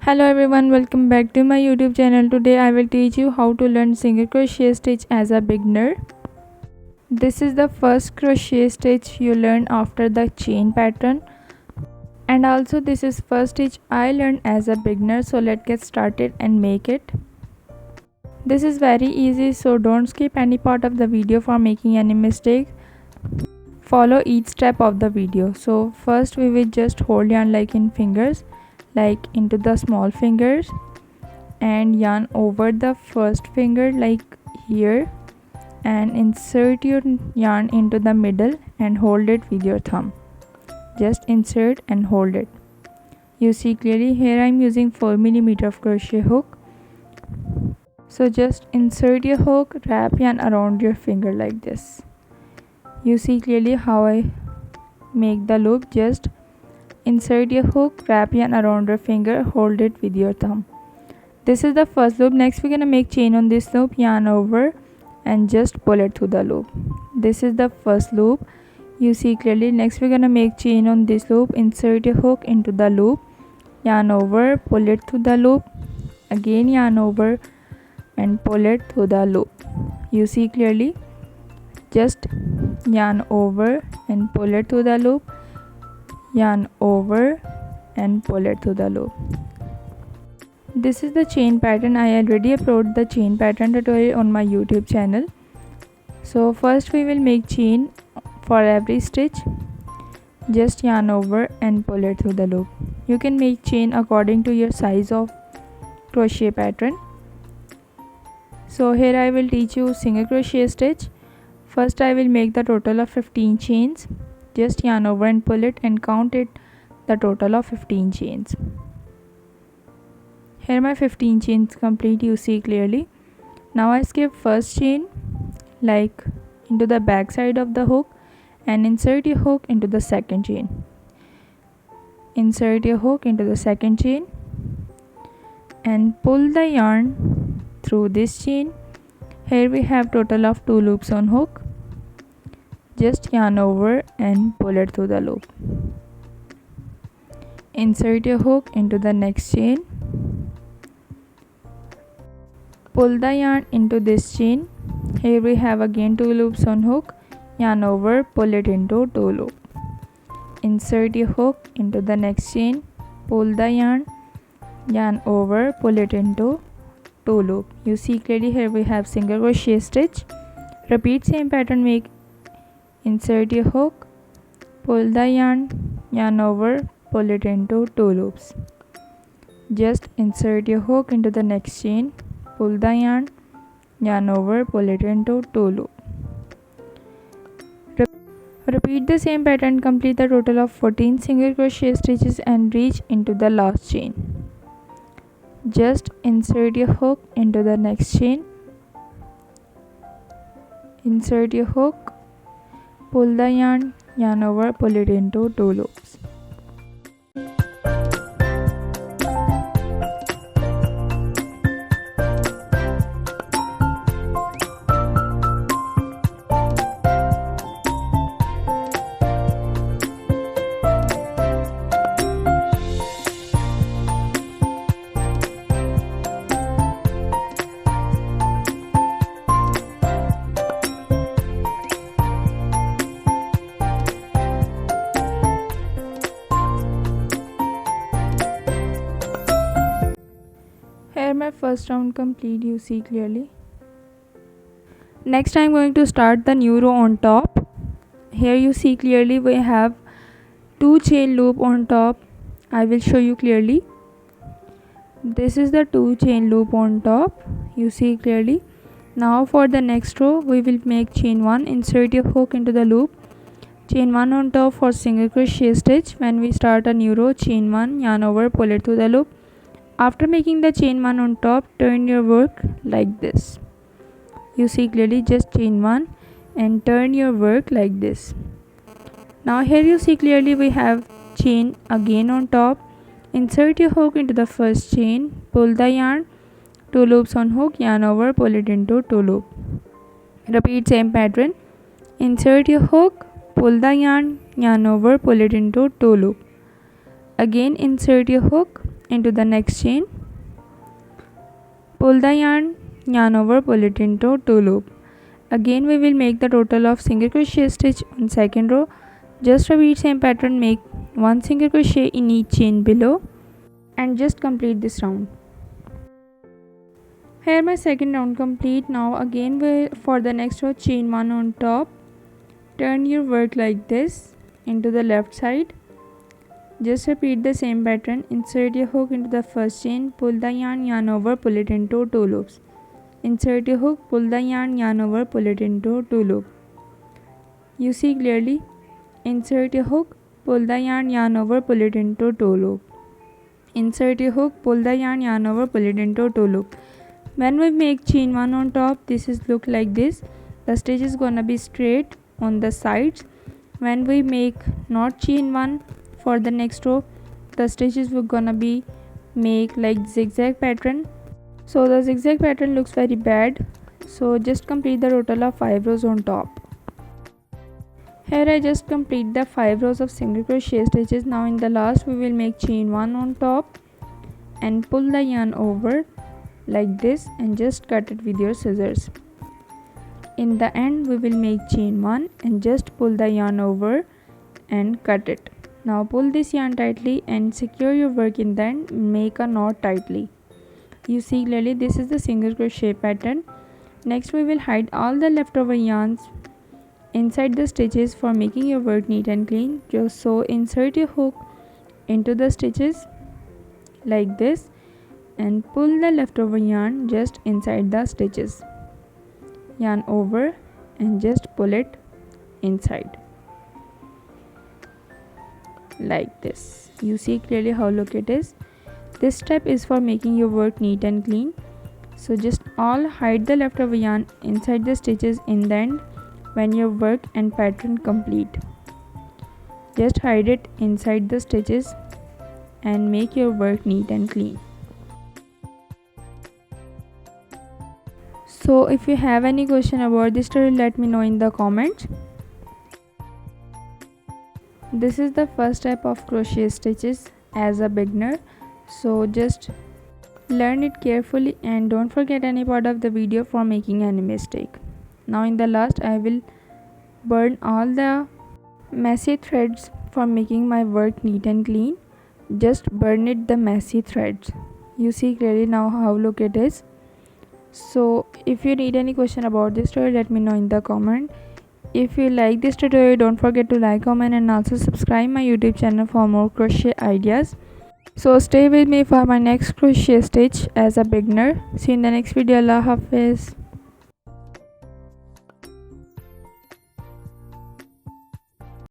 Hello everyone, welcome back to my YouTube channel. Today I will teach you how to learn single crochet stitch as a beginner. This is the first crochet stitch you learn after the chain pattern, and also this is first stitch I learned as a beginner. So let's get started and make it. This is very easy, so don't skip any part of the video for making any mistake. Follow each step of the video. So first we will just hold yarn like in fingers, like into the small fingers, and yarn over the first finger like here, and insert your yarn into the middle and hold it with your thumb. Just insert and hold it. You see clearly here I am using 4mm of crochet hook. So just insert your hook, wrap yarn around your finger like this. You see clearly how I make the loop. Just insert your hook, wrap yarn around your finger, hold it with your thumb. This is the first loop. Next we're gonna make chain on this loop, yarn over and just pull it through the loop. This is the first loop. You see clearly. Next we're gonna make chain on this loop, insert your hook into the loop, yarn over, pull it through the loop, again yarn over and pull it through the loop. You see clearly. Just yarn over and pull it through the loop, yarn over and pull it through the loop. This is the chain pattern. I already uploaded the chain pattern tutorial on my YouTube channel. So first we will make chain for every stitch. Just yarn over and pull it through the loop. You can make chain according to your size of crochet pattern. So here I will teach you single crochet stitch. First I will make the total of 15 chains. Just yarn over and pull it and count it, the total of 15 chains. Here my 15 chains complete, you see clearly. Now I skip first chain like into the back side of the hook and insert your hook into the second chain. Insert your hook into the second chain and pull the yarn through this chain. Here we have total of 2 loops on hook. Just yarn over and pull it through the loop. Insert your hook into the next chain. Pull the yarn into this chain. Here we have again 2 loops on hook. Yarn over, pull it into 2 loops. Insert your hook into the next chain. Pull the yarn over, pull it into 2 loops. You see clearly here we have single crochet stitch. Repeat same pattern. Make insert your hook, pull the yarn over, pull it into 2 loops. Just insert your hook into the next chain, pull the yarn over, pull it into 2 loops. Repeat the same pattern, complete the total of 14 single crochet stitches and reach into the last chain. Just insert your hook into the next chain, insert your hook, pull the yarn over, pull it into 2 loops. Here my first round complete, you see clearly. Next I am going to start the new row on top. Here you see clearly we have 2 chain loop on top. I will show you clearly. This is the 2 chain loop on top, you see clearly. Now for the next row we will make chain 1. Insert your hook into the loop, chain 1 on top for single crochet stitch. When we start a new row, chain 1, yarn over, pull it through the loop. After making the chain 1 on top, turn your work like this. You see clearly, just chain 1 and turn your work like this. Now here you see clearly we have chain again on top. Insert your hook into the first chain, pull the yarn, 2 loops on hook, yarn over, pull it into 2 loops. Repeat same pattern. Insert your hook, pull the yarn over, pull it into 2 loops. Again insert your hook, into the next chain, pull the yarn over, pull it into 2 loop. Again we will make the total of single crochet stitch on second row. Just repeat same pattern, make 1 single crochet in each chain below and just complete this round. Here my second round complete. Now again for the next row, chain 1 on top, turn your work like this into the left side. Just repeat the same pattern, insert your hook into the first chain, pull the yarn over, pull it into 2 loops. Insert your hook, pull the yarn over, pull it into 2 loop. You see clearly, insert your hook, pull the yarn over, pull it into 2 loop. Insert your hook, pull the yarn over, pull it into 2 loop. When we make chain 1 on top, this is look like this. The stitch is gonna be straight on the sides. When we make not chain 1 for the next row, the stitches we're gonna be make like zigzag pattern. So the zigzag pattern looks very bad. So just complete the total of 5 rows on top. Here I just complete the 5 rows of single crochet stitches. Now in the last we will make chain 1 on top and pull the yarn over like this and just cut it with your scissors. In the end we will make chain 1 and just pull the yarn over and cut it. Now pull this yarn tightly and secure your work in the end, make a knot tightly. You see clearly this is the single crochet pattern. Next we will hide all the leftover yarns inside the stitches for making your work neat and clean. Just so insert your hook into the stitches like this and pull the leftover yarn just inside the stitches. Yarn over and just pull it inside like this. You see clearly how look it is. This step is for making your work neat and clean. So just all hide the leftover yarn inside the stitches in the end when your work and pattern complete. Just hide it inside the stitches and make your work neat and clean. So if you have any question about this tutorial, let me know in the comments. This is the first type of crochet stitches as a beginner. So just learn it carefully and don't forget any part of the video for making any mistake. Now in the last I will burn all the messy threads for making my work neat and clean. Just burn it the messy threads. You see clearly now how look it is. So if you need any question about this tutorial, let me know in the comment. If you like this tutorial, don't forget to like, comment and also subscribe my YouTube channel for more crochet ideas. So stay with me for my next crochet stitch as a beginner. See you in the next video. Allah Hafiz.